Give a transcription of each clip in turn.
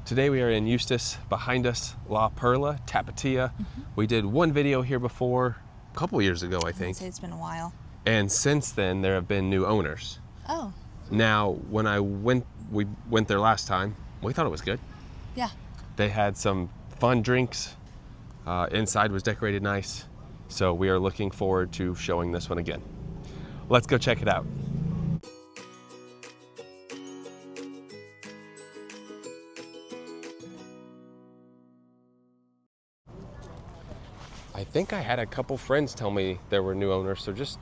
Today we are in Eustis. Behind us, La Perla Tapatia. We did one video here before, a couple years ago, I think. I'd say it's been a while. And since then, there have been new owners. Oh. Now, when we went there last time, we thought it was good. Yeah. They had some fun drinks. Inside was decorated nice. So we are looking forward to showing this one again. Let's go check it out. I think I had a couple friends tell me there were new owners, so just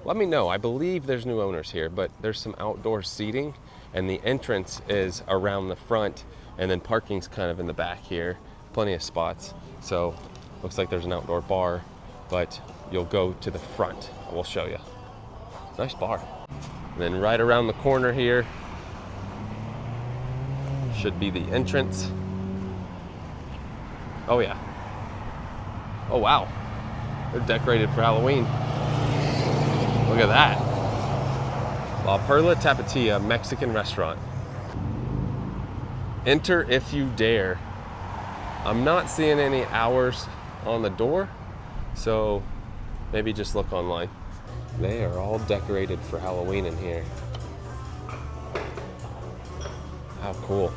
let me know. I believe there's new owners here, but there's some outdoor seating and the entrance is around the front and then parking's kind of in the back here. Plenty of spots. So looks like there's an outdoor bar, but you'll go to the front. We'll show you. Nice bar. And then right around the corner here should be the entrance. Oh yeah. Oh wow, they're decorated for Halloween. Look at that. La Perla Tapatia Mexican Restaurant. Enter if you dare. I'm not seeing any hours on the door, so maybe just look online. They are all decorated for Halloween in here. How cool.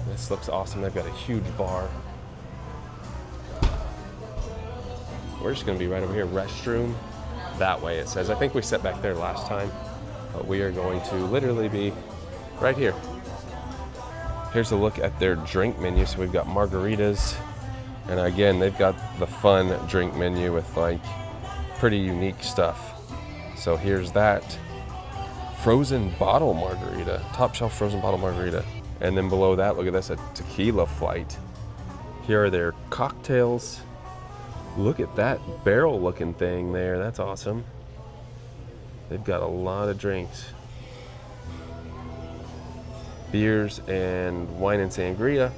This looks awesome. They've got a huge bar. We're just gonna be right over here, restroom, that way it says. I think we sat back there last time, but we are going to literally be right here. Here's a look at their drink menu. So we've got margaritas, and again, they've got the fun drink menu with like pretty unique stuff. So here's that frozen bottle margarita, top shelf frozen bottle margarita. And then below that, look at this, a tequila flight. Here are their cocktails. Look at that barrel looking thing there. That's awesome. They've got a lot of drinks. Beers and wine and sangria.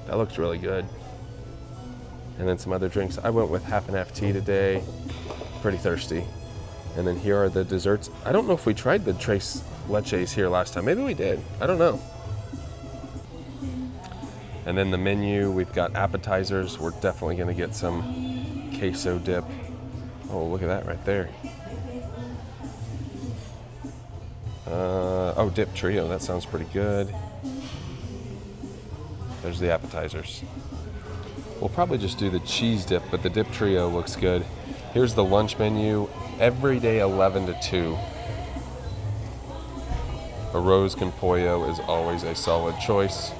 That looks really good. And then some other drinks. I went with half and half tea today. Pretty thirsty. And then here are the desserts. I don't know if we tried the tres leches here last time. Maybe we did. I don't know. And then the menu, we've got appetizers. We're definitely gonna get some queso dip. Oh, look at that right there. Oh, dip trio, that sounds pretty good. There's the appetizers. We'll probably just do the cheese dip, but the dip trio looks good. Here's the lunch menu, every day 11 to 2. Arroz con pollo is always a solid choice.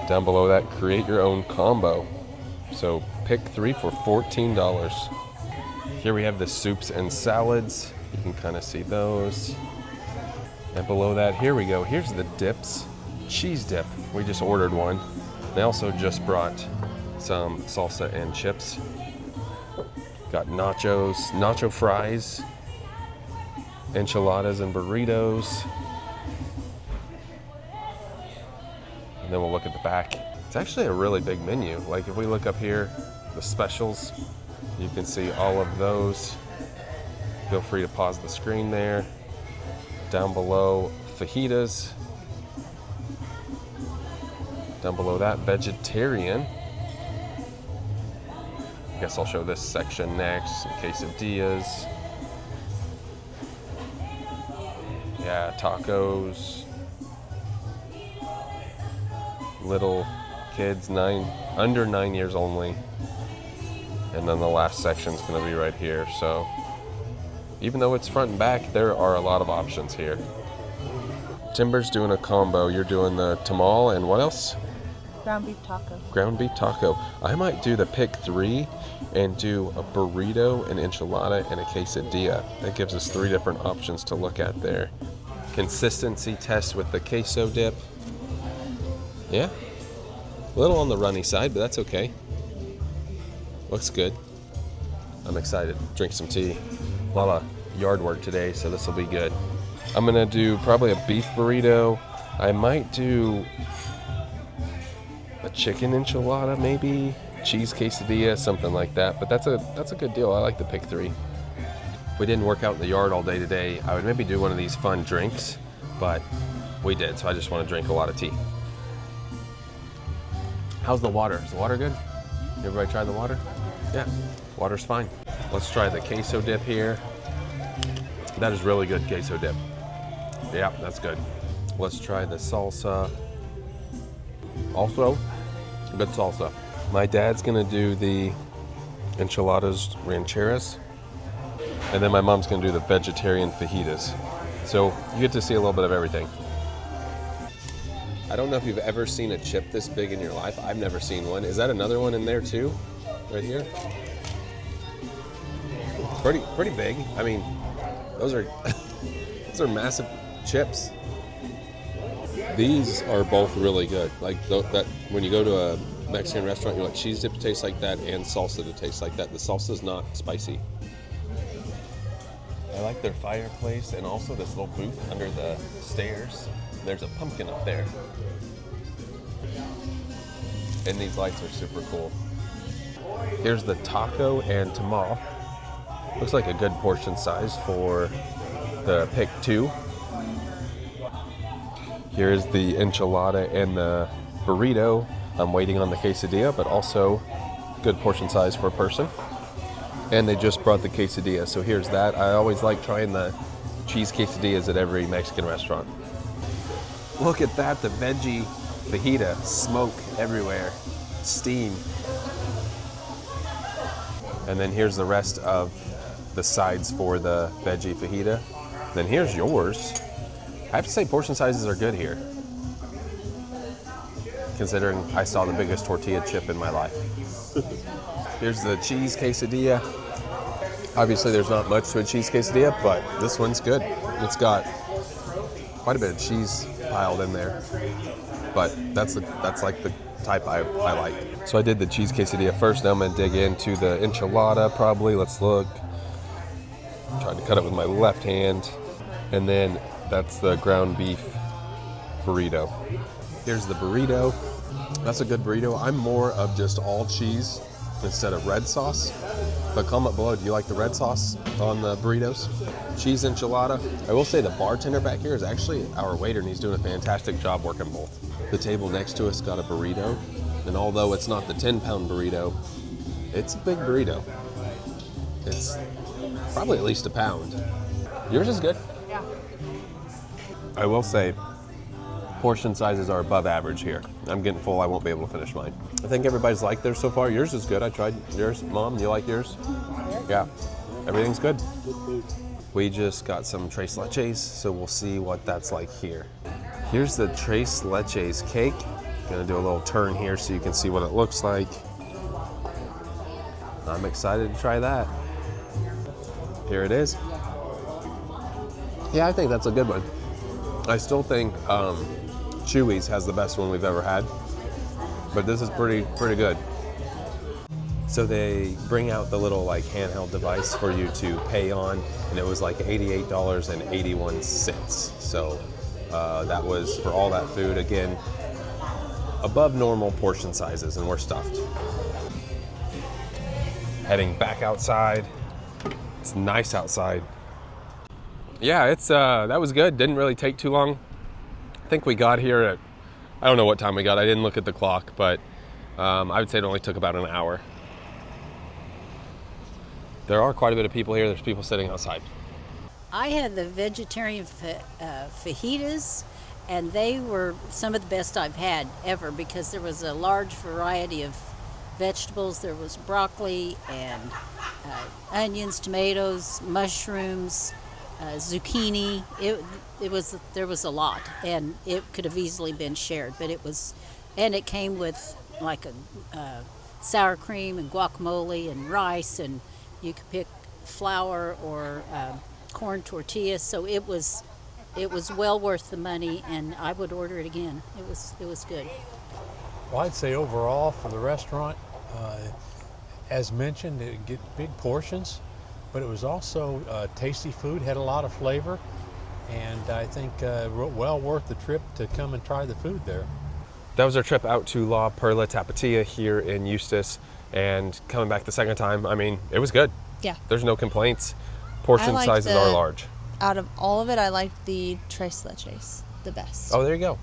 Down below that, create your own combo. So pick 3 for $14. Here we have the soups and salads. You can kind of see those. And below that, here we go. Here's the dips. Cheese dip. We just ordered one. They also just brought some salsa and chips. Got nachos, nacho fries, enchiladas and burritos. And then we'll look at the back. It's actually a really big menu. Like if we look up here, the specials, you can see all of those. Feel free to pause the screen there. Down below, fajitas. Down below that, vegetarian. I guess I'll show this section next. Some quesadillas. Yeah, tacos. Little kids, under 9 years only. And then the last section is going to be right here. So even though it's front and back, there are a lot of options here. Timber's doing a combo. You're doing the tamal and what else? Ground beef taco. Ground beef taco. I might do the pick 3 and do a burrito, an enchilada, and a quesadilla. That gives us 3 different options to look at there. Consistency test with the queso dip. Yeah, a little on the runny side, but that's okay. Looks good. I'm excited. Drink some tea. A lot of yard work today, so this will be good. I'm gonna do probably a beef burrito. I might do a chicken enchilada, maybe cheese quesadilla, something like that. But that's a good deal. I like the pick 3. If we didn't work out in the yard all day today, I would maybe do one of these fun drinks, but We did, so I just want to drink a lot of tea. How's the water? Is the water good? Everybody try the water? Yeah, water's fine. Let's try the queso dip here. That is really good queso dip. Yeah, that's good. Let's try the salsa. Also, good salsa. My dad's gonna do the enchiladas rancheras, and then my mom's gonna do the vegetarian fajitas. So you get to see a little bit of everything. I don't know if you've ever seen a chip this big in your life. I've never seen one. Is that another one in there too? Right here? Pretty big. I mean, those are those are massive chips. These are both really good. Like that when you go to a Mexican restaurant, you want cheese dip to taste like that and salsa to taste like that. The salsa's not spicy. I like their fireplace and also this little booth under the stairs. There's a pumpkin up there. And these lights are super cool. Here's the taco and tamal. Looks like a good portion size for the pick 2. Here's the enchilada and the burrito. I'm waiting on the quesadilla, but also good portion size for a person. And they just brought the quesadilla, so here's that. I always like trying the cheese quesadillas at every Mexican restaurant. Look at that, the veggie fajita, smoke everywhere, steam. And then here's the rest of the sides for the veggie fajita. Then here's yours. I have to say portion sizes are good here, considering I saw the biggest tortilla chip in my life. Here's the cheese quesadilla. Obviously there's not much to a cheese quesadilla, but this one's good. It's got quite a bit of cheese piled in there, but that's like the type I like. So I did the cheese quesadilla first. Now I'm gonna dig into the enchilada probably. Let's look. Tried to cut it with my left hand. And then that's the ground beef burrito. Here's the burrito. That's a good burrito. I'm more of just all cheese instead of red sauce. But comment below, do you like the red sauce on the burritos? Cheese enchilada. I will say the bartender back here is actually our waiter, and he's doing a fantastic job working both. The table next to us got a burrito, and although it's not the 10-pound burrito, it's a big burrito. It's probably at least a pound. Yours is good. Yeah. I will say, portion sizes are above average here. I'm getting full, I won't be able to finish mine. I think everybody's liked theirs so far. Yours is good. I tried yours. Mom, you like yours? Yeah. Everything's good. Good food. We just got some tres leches, so we'll see what that's like here. Here's the tres leches cake. Gonna do a little turn here so you can see what it looks like. I'm excited to try that. Here it is. Yeah, I think that's a good one. I still think Chewy's has the best one we've ever had, but this is pretty good. So they bring out the little like handheld device for you to pay on, and it was like $88.81. So that was for all that food. Again, above normal portion sizes, and we're stuffed. Heading back outside. It's nice outside. Yeah, it's that was good. Didn't really take too long. I think we got here at, I don't know what time we got. I didn't look at the clock, but I would say it only took about an hour. There are quite a bit of people here. There's people sitting outside. I had the vegetarian fajitas, and they were some of the best I've had ever because there was a large variety of vegetables. There was broccoli and onions, tomatoes, mushrooms, zucchini. There was a lot, and it could have easily been shared, but it came with like a sour cream and guacamole and rice, and you could pick flour or corn tortillas. So it was well worth the money, and I would order it again. It was good. Well, I'd say overall for the restaurant, as mentioned, it get big portions, but it was also tasty food, had a lot of flavor, and I think well worth the trip to come and try the food there. That was our trip out to La Perla Tapatia here in Eustis, and coming back the second time, I mean, it was good. Yeah. There's no complaints. Portion sizes are large. Out of all of it, I liked the tres leches. the best. Oh, there you go.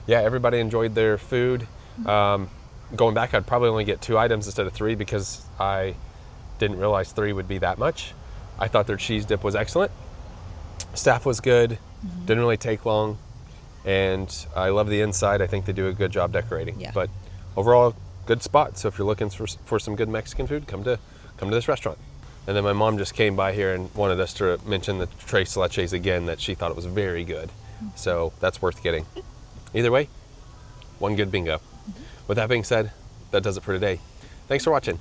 Yeah, everybody enjoyed their food. Going back, I'd probably only get 2 items instead of 3 because I didn't realize 3 would be that much. I thought their cheese dip was excellent. Staff was good. Didn't really take long. And I love the inside. I think they do a good job decorating. Yeah. But overall, good spot. So if you're looking for some good Mexican food, come to this restaurant. And then my mom just came by here and wanted us to mention the tres leches again, that she thought it was very good. So that's worth getting. Either way, one good bingo. With that being said, that does it for today. Thanks for watching.